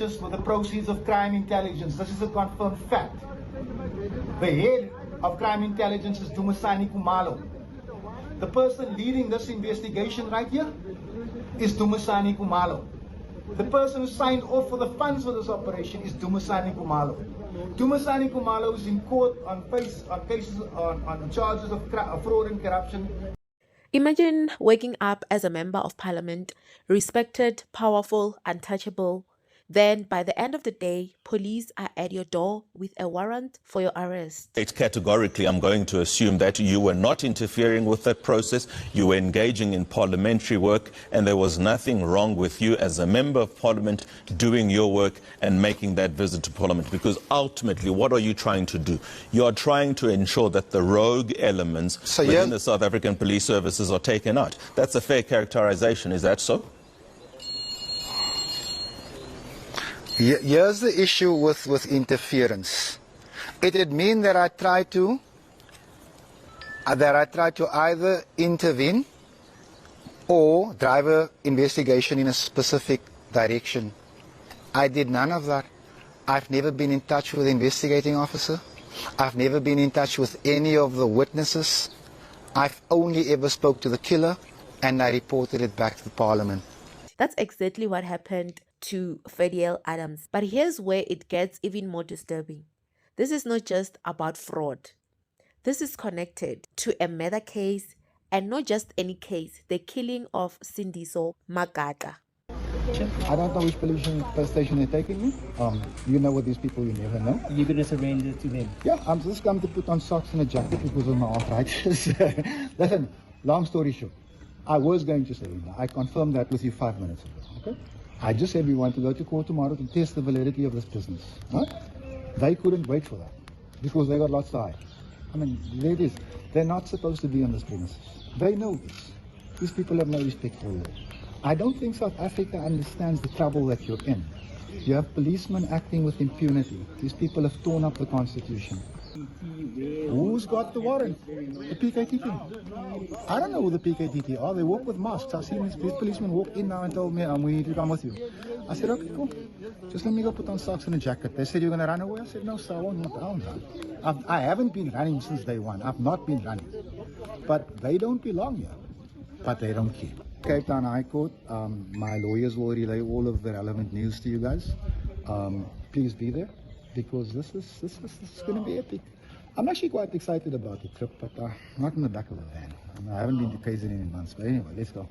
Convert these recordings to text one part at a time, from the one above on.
with the proceeds of crime intelligence. This is a confirmed fact. The head of crime intelligence is Dumisani Kumalo. The person leading this investigation right here is Dumisani Kumalo. The person who signed off for the funds for this operation is Dumisani Kumalo. Dumisani Kumalo is in court on cases on charges of fraud and corruption. Imagine waking up as a member of parliament, respected, powerful, untouchable. Then, by the end of the day, police are at your door with a warrant for your arrest. Categorically, I'm going to assume that you were not interfering with that process. You were engaging in parliamentary work, and there was nothing wrong with you as a member of parliament doing your work and making that visit to parliament. Because ultimately, what are you trying to do? You are trying to ensure that the rogue elements within the South African police services are taken out. That's a fair characterization. Is that so? Here's the issue with interference. It would mean that I try to either intervene or drive an investigation in a specific direction. I did none of that. I've never been in touch with the investigating officer. I've never been in touch with any of the witnesses. I've only ever spoke to the killer, and I reported it back to the parliament. That's exactly what happened to Fadiel Adams. But here's where it gets even more disturbing. This is not just about fraud. This is connected to a murder case, and not just any case, the killing of Sindiso Magaqa. I don't know which police station they're taking me. You know what these people, you never know. You're going to surrender to them? Yeah, I'm just going to put on socks and a jacket because of my arthritis. Listen, long story short, I was going to surrender. I confirmed that with you 5 minutes ago. Okay? I just said we want to go to court tomorrow to test the validity of this business. Huh? They couldn't wait for that because they got lots to hide. I mean, ladies, they're not supposed to be on this premises. They know this. These people have no respect for law. I don't think South Africa understands the trouble that you're in. You have policemen acting with impunity. These people have torn up the Constitution. Who's got the warrant? The PKTT. I don't know who the PKTT are. They walk with masks. I've seen these policemen walk in now and told me, we need to come with you. I said, okay, cool. Just let me go put on socks and a jacket. They said, you're going to run away? I said, no, sir, I won't run. I haven't been running since day one. I've not been running. But they don't belong here. But they don't care. Cape Town High Court, my lawyers will relay all of the relevant news to you guys. Please be there, because this is going to be epic. I'm actually quite excited about the trip, but not in the back of the van. I haven't been to KZN in months, but anyway, let's go.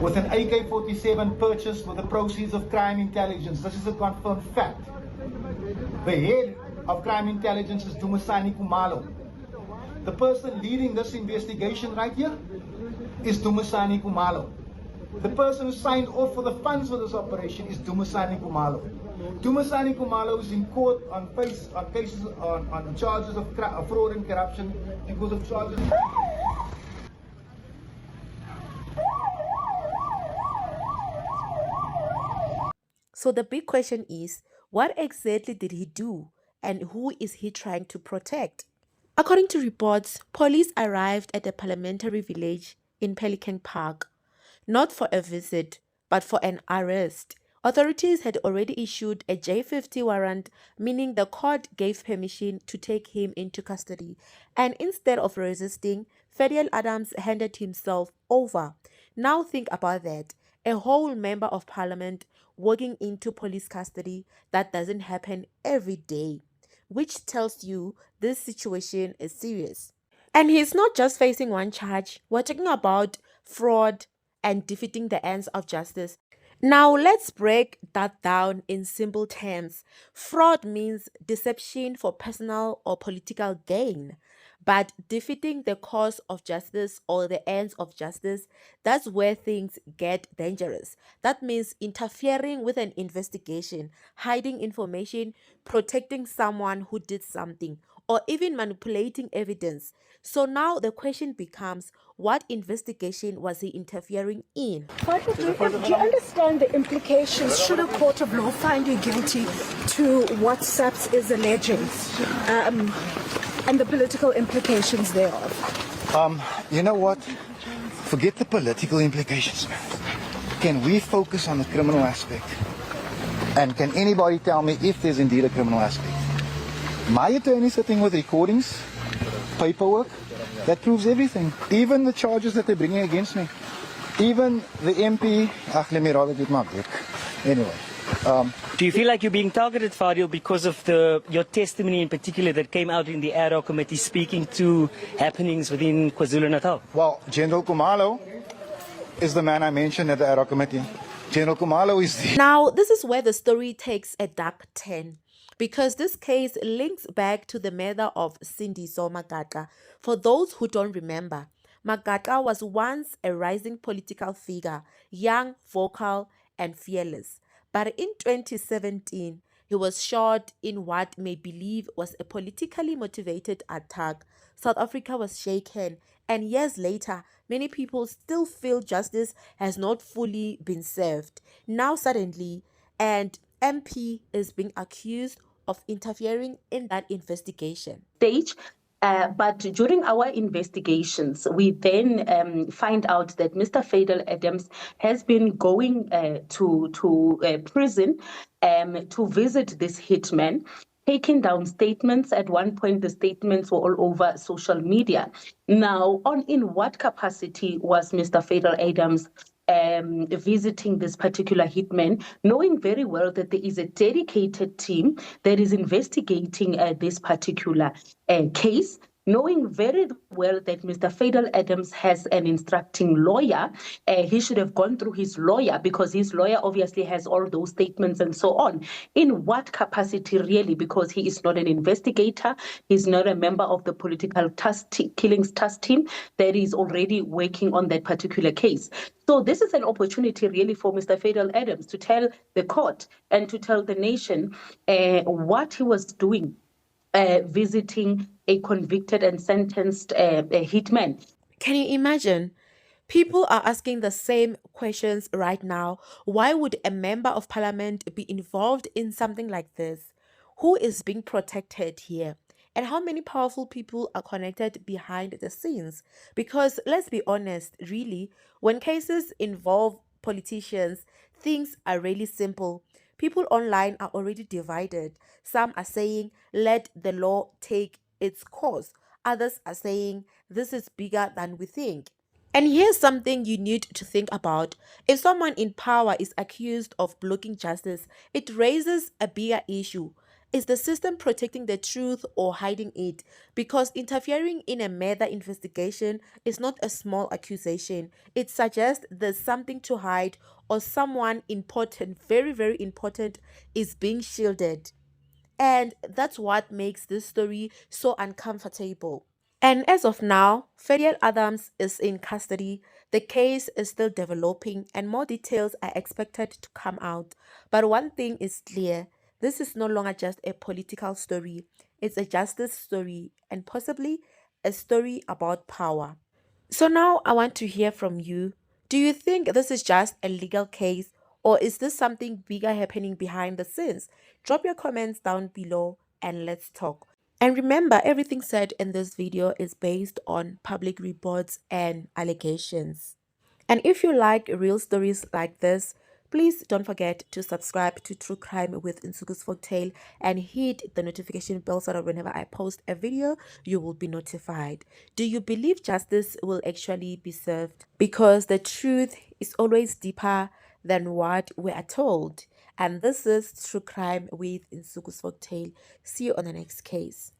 With an AK-47 purchased with the proceeds of crime intelligence. This is a confirmed fact. The head of crime intelligence is Dumisani Kumalo. The person leading this investigation right here is Dumisani Kumalo. The person who signed off for the funds for this operation is Dumisani Kumalo. Dumisani Kumalo is in court on cases on charges of fraud and corruption because of charges. So the big question is, what exactly did he do, and who is he trying to protect? According to reports, police arrived at the parliamentary village in Pelican Park, not for a visit, but for an arrest. Authorities had already issued a J50 warrant, meaning the court gave permission to take him into custody. And instead of resisting, Fadiel Adams handed himself over. Now think about that. A whole member of parliament walking into police custody. That doesn't happen every day, which tells you this situation is serious. And he's not just facing one charge. We're talking about fraud and defeating the ends of justice. Now let's break that down in simple terms. Fraud means deception for personal or political gain. But defeating the cause of justice or the ends of justice, that's where things get dangerous. That means interfering with an investigation, hiding information, protecting someone who did something, or even manipulating evidence. So now the question becomes, what investigation was he interfering in? Do you understand the implications, should a court of law find you guilty, to what SAPS is alleging, and the political implications thereof? You know what? Forget the political implications, man. Can we focus on the criminal aspect? And can anybody tell me if there's indeed a criminal aspect? My attorney sitting with recordings, paperwork, that proves everything. Even the charges that they're bringing against me. Even the MP, let me rather get my book. Anyway. Do you feel like you're being targeted, Fadiel, because of your testimony in particular that came out in the ad hoc committee speaking to happenings within KwaZulu-Natal? Well, General Kumalo is the man I mentioned at the ad hoc committee. General Kumalo is the... Now, this is where the story takes a dark turn, because this case links back to the murder of Sindiso Magaqa. For those who don't remember, Magaqa was once a rising political figure, young, vocal, and fearless. But in 2017, he was shot in what may believe was a politically motivated attack. South Africa was shaken, and years later, many people still feel justice has not fully been served. Now suddenly, an MP is being accused of interfering in that investigation. But during our investigations, we then find out that Mr. Fadiel Adams has been going to prison to visit this hitman, taking down statements. At one point, the statements were all over social media. Now, in what capacity was Mr. Fadiel Adams visiting this particular hitman, knowing very well that there is a dedicated team that is investigating this particular case, knowing very well that Mr. Fadiel Adams has an instructing lawyer? He should have gone through his lawyer, because his lawyer obviously has all those statements and so on. In what capacity, really? Because he is not an investigator. He's not a member of the political killings task team that is already working on that particular case. So this is an opportunity really for Mr. Fadiel Adams to tell the court and to tell the nation what he was doing, visiting a convicted and sentenced hitman. Can you imagine? People are asking the same questions right now. Why would a member of parliament be involved in something like this? Who is being protected here? And how many powerful people are connected behind the scenes? Because let's be honest, really, when cases involve politicians, things are really simple. People online are already divided. Some are saying, let the law take its course. Others are saying, this is bigger than we think. And here's something you need to think about. If someone in power is accused of blocking justice, it raises a bigger issue. Is the system protecting the truth or hiding it? Because interfering in a murder investigation is not a small accusation. It suggests there's something to hide, or someone important, very, very important, is being shielded. And that's what makes this story so uncomfortable. And as of now, Fadiel Adams is in custody. The case is still developing and more details are expected to come out. But one thing is clear, this is no longer just a political story. It's a justice story and possibly a story about power. So now I want to hear from you. Do you think this is just a legal case, or is this something bigger happening behind the scenes? Drop your comments down below and let's talk. And remember, everything said in this video is based on public reports and allegations. And if you like real stories like this, please don't forget to subscribe to True Crime with Nsuku's Folktale and hit the notification bell so that whenever I post a video, you will be notified. Do you believe justice will actually be served? Because the truth is always deeper than what we are told. And this is True Crime with Nsuku's Folktale. See you on the next case.